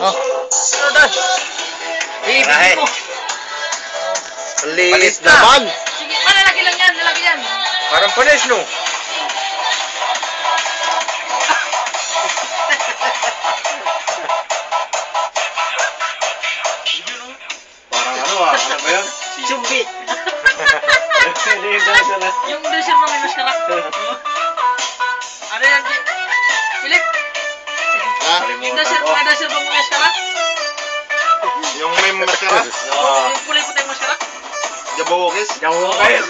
Oh. Ano dad? Ibig mo. Linis naman. Sige, malalaki lang yan, lalaki yan. Parang panis, no? Parang ano ba yun? Chumbi. Yung dessert na may maskara. Ano yan, Philip? Ha? Yung dessert ba may maskara? Yung may maskara? Yung kulay puti yung maskara? Jabawokis? Jabawokis.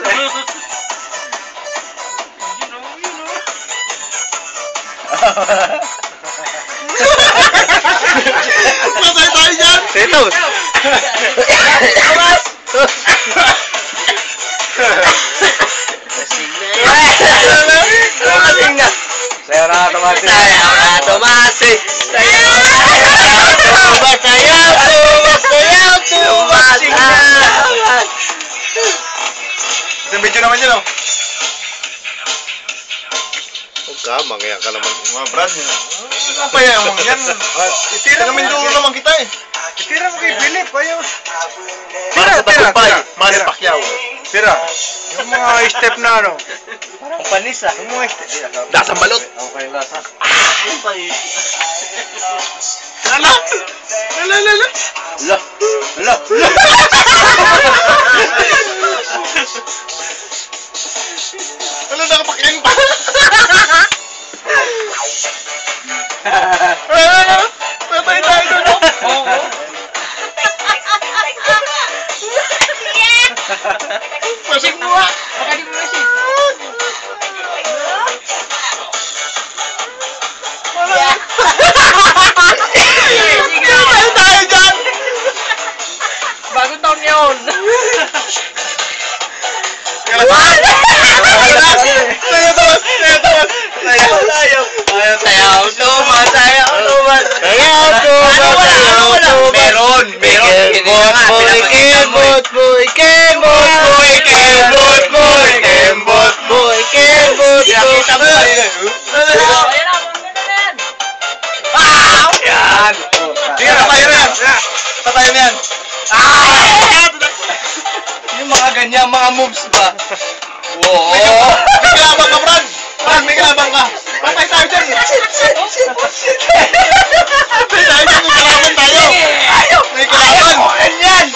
Patay tayo dyan! Setos! Thomas! Kasing na! Sayo na Tomas! Sayo na Tomas! Sayo Tomas! Isang video naman yun, oh! Huwag ka, mangya ka naman. Mga Brad, ano pa yan? Itira namin dulo naman kita eh. Itira mo kay Philip, ayaw. Para sa tagumpay, Manny Pacquiao. Tira. Yung mga step na ano. Parang panis ah. Yung mga step. Dasang balot. Okay, lasa. Lala! Lala! Hala! Hala! Wala, nakapakain pa. Patay tayo doon. Oo. Masig mo ah! Baka di mo masig. Patay tayo dyan. Bagong taon yun! Sayaw Tomas! Sayaw Tomas! Meron! Kembot boy! Kembot boy! Kembot boy! Kembot boy! Kembot boy! Kembot boy! Ayan na, maganda na yan! Yan! Sige, patayin mo yan! Patayin mo yan! Yung mga ganyan, mga moves ba? Oo! May kalabang ka, Brad! Brad, may kalabang ka! Patay tayo dyan! Patay tayo dyan! May kalaban tayo! May kalaban! Ganyan!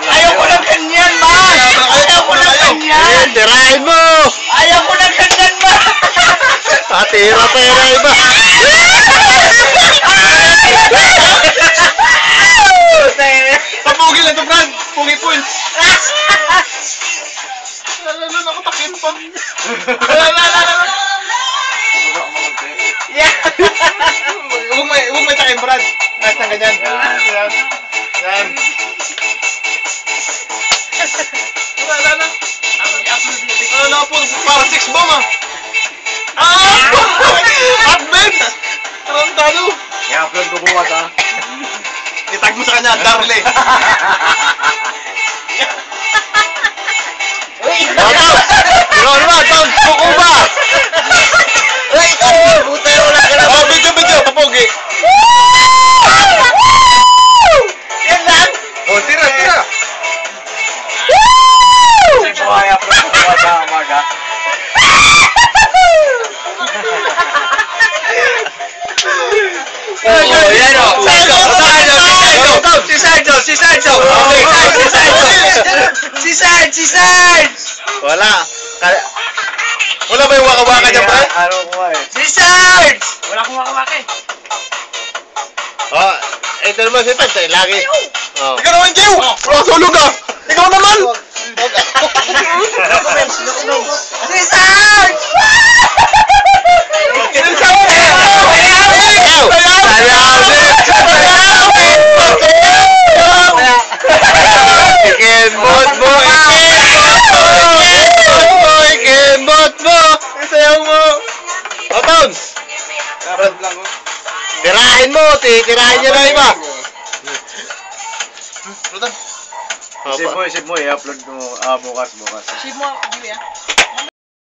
Ayaw ko ng ganyan, man! Ayaw ko ng ganyan! Tirahin mo! Ayaw ko ng ganyan, man! Tira-tirahin mo! Papugi lang ito, Brad! Pugi-pul! Lalo, nakatakin pa! Huwag may takin, Brad! Kahit na ganyan! Yan! Yan! Wala na! Ano na po? Parang 6 bomb ah! Advance! Parang talo! I-upload ko bukas, ha? Itag mo sa kanya, Darle! Ano ba? Tawag ko ba? Ay! Buta yung wala ka na! Oh, video! Papogi! Yan lang! Oh, tira! Sige po, i-upload ko bukas sa umaga. Oh, yan o! Si Sarge! Wala! Wala ba yung waka-waka dyan, Brad? Ano ko eh? Si Sarge! Wala akong wakawaki. Oh, ito naman si Pats, lagi. Oh. Ikaw naman, Jew! Tulog ka! Ikaw naman! Si Sarge! Kembot mo! Kembot mo! Isayaw mo! O, Towns! Tirahin mo! Tirahin niya na iba! Isip mo, i-upload mo bukas. Save mo, Jimmy ah.